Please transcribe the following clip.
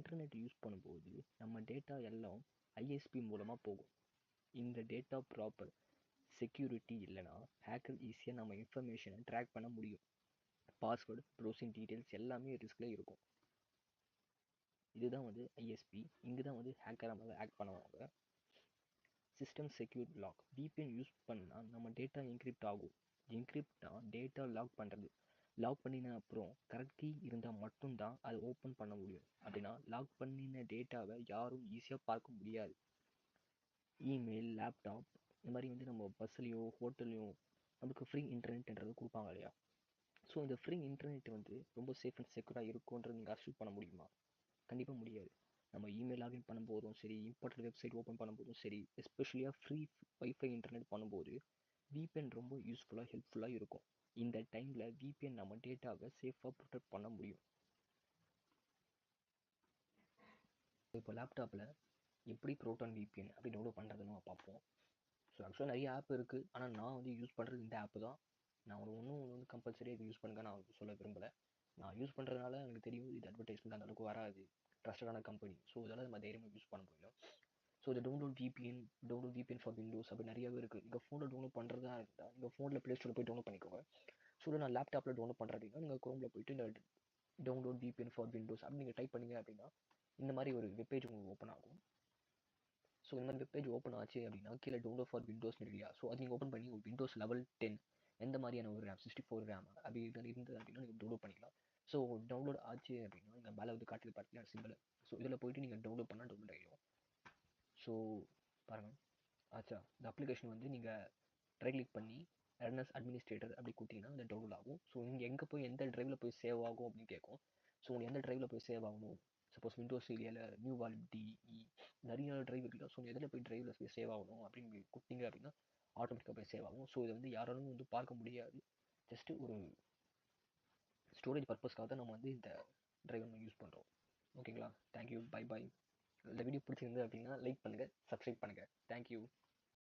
Internet use பண்ணும்போது நம்ம data எல்லாம் ஐஎஸ்பி மூலமாக போகும். இந்த டேட்டா ப்ராப்பர் செக்யூரிட்டி இல்லைனா ஹேக்கர் ஈஸியாக நம்ம இன்ஃபர்மேஷனை ட்ராக் பண்ண முடியும். பாஸ்வேர்டு, ப்ரௌசிங் டீட்டெயில்ஸ் எல்லாமே ரிஸ்கில் இருக்கும். இதுதான் ஐஎஸ்பி. இங்கே தான் ஹேக்கராக ஆக்ட் பண்ணுவாங்க. System secure lock. VPN use பண்ணால் நம்ம டேட்டா என்கிரிப்ட் ஆகும். என்கிரிப்ட்னா டேட்டா லாக் பண்ணுறது. லாக் பண்ணின அப்புறம் கரெக்ட் கீ இருந்தால் மட்டும்தான் அதை ஓப்பன் பண்ண முடியும். அப்படின்னா லாக் பண்ணின டேட்டாவை யாரும் ஈஸியாக பார்க்க முடியாது. இமெயில், லேப்டாப் இந்த மாதிரி நம்ம பஸ்லையோ ஹோட்டல்லையோ நமக்கு ஃப்ரீ இன்டர்நெட்ன்றது கொடுப்பாங்க இல்லையா? ஸோ இந்த ஃப்ரீ இன்டர்நெட் ரொம்ப சேஃப் அண்ட் செக்யூராக இருக்கும்ன்றது நீங்கள் அஷ்யூர் பண்ண முடியுமா? கண்டிப்பாக முடியாது. நம்ம இமெயில் லாகின் பண்ணும்போதும் சரி, இம்பார்ட்டன்ட் வெப்சைட் ஓப்பன் பண்ணும்போதும் சரி, எஸ்பெஷலியாக ஃப்ரீ வைஃபை இன்டர்நெட் பண்ணும்போது விபிஎன் ரொம்ப யூஸ்ஃபுல்லாக ஹெல்ப்ஃபுல்லாக இருக்கும். இந்த டைமில் விபிஎன் நம்ம டேட்டாவை சேஃபாக ப்ரொடெக்ட் பண்ண முடியும். இப்போ லேப்டாப்பில் எப்படி ப்ரோட்டான் விபிஎன் அப்படி டவுன்லோட் பண்ணுறதுன்னு பார்ப்போம். ஸோ ஆக்சுவலாக நிறைய ஆப் இருக்குது. ஆனால் நான் யூஸ் பண்ணுறது இந்த ஆப்பு தான். நான் ஒன்றும் கம்பல்சரியாக இது யூஸ் பண்ணுங்க நான் சொல்ல விரும்பலை. நான் யூஸ் பண்ணுறதுனால எனக்கு தெரியும் இது அட்வர்டைஸ்மெண்ட் அந்த அளவுக்கு வராது, ட்ரஸ்டடான கம்பெனி. ஸோ இதெல்லாம் நம்ம தைரியமாக யூஸ் பண்ண முடியும். ஸோ இந்த டவுன்லோட் விபிஎன் ஃபார் விண்டோஸ் அப்படி நிறையவே இருக்குது. நீங்கள் ஃபோனில் டவுன்லோட் பண்ணுறதா இருந்தால் நீங்கள் ஃபோனில் ப்ளே ஸ்டோரில் போய் டவுன்லோட் பண்ணிக்கோங்க. ஸோ நான் லேப்டாப்பில் டவுன்லோட் பண்ணுறதுனா நீங்கள் குரோமில் போயிட்டு இந்த டவுன்லோட் விபிஎன் ஃபார் விண்டோஸ் அப்படி நீங்கள் டைப் பண்ணிங்க அப்படின்னா இந்த மாதிரி ஒரு வெப்பேஜ் உங்களுக்கு ஓப்பன் ஆகும். ஸோ இந்த மாதிரி வெப்பேஜ் ஓப்பன் ஆச்சு அப்படின்னா கீழே டவுன்லோட் ஃபார் விண்டோஸ் இல்லையா? ஸோ அது நீங்கள் ஓப்பன் பண்ணி விண்டோஸ் லெவல் 10 எந்த மாதிரியான ஒரு ரேம் 64 ரேம் அப்படி இருந்தது அப்படின்னா நீங்கள் டவுன்லோட் பண்ணிக்கலாம். ஸோ டவுன்லோட் ஆச்சு அப்படின்னா நீங்கள் மேலே காட்டுறது பார்த்தீங்கன்னா சிம்பிள். ஸோ இதில் போயிட்டு நீங்கள் டவுன்லோட் பண்ணால் டவுன்லோட் ஆகிடும். ஸோ பாருங்கள் ஆச்சா, இந்த அப்ளிகேஷன் நீங்கள் ரைட் கிளிக் பண்ணி ரன்அஸ் அட்மினிஸ்ட்ரேட்டர் அப்படி கொடுத்தீங்கன்னா இந்த டவுன்லோட் ஆகும். ஸோ நீங்கள் எங்கே போய் எந்த ட்ரைவில் போய் சேவ் ஆகும் அப்படின்னு கேட்கும். ஸோ உங்களுக்கு எந்த ட்ரைவில் போய் சேவ் ஆகணும், சப்போஸ் விண்டோஸ் ஏரியாவில் நியூ வால்யூம் டிஇ நிறைய ட்ரைவ் இருக்குல்ல. ஸோ எதில் போய் ட்ரைவில் போய் சேவ் ஆகணும் அப்படின்னு கொடுத்தீங்க அப்படின்னா ஆட்டோமேட்டிக்காக போய் சேவ் ஆகும். ஸோ இதை யாராலும் பார்க்க முடியாது. ஜஸ்ட்டு ஒரு ஸ்டோரேஜ் பர்பஸ்க்காக தான் நம்ம இந்த ட்ரைவ் நம்ம யூஸ் பண்ணுறோம். ஓகேங்களா? Thank you, bye bye. இந்த வீடியோ பிடிச்சிருந்து அப்படின்னா லைக் பண்ணுங்கள், சப்ஸ்கிரைப் பண்ணுங்கள். தேங்க்யூ.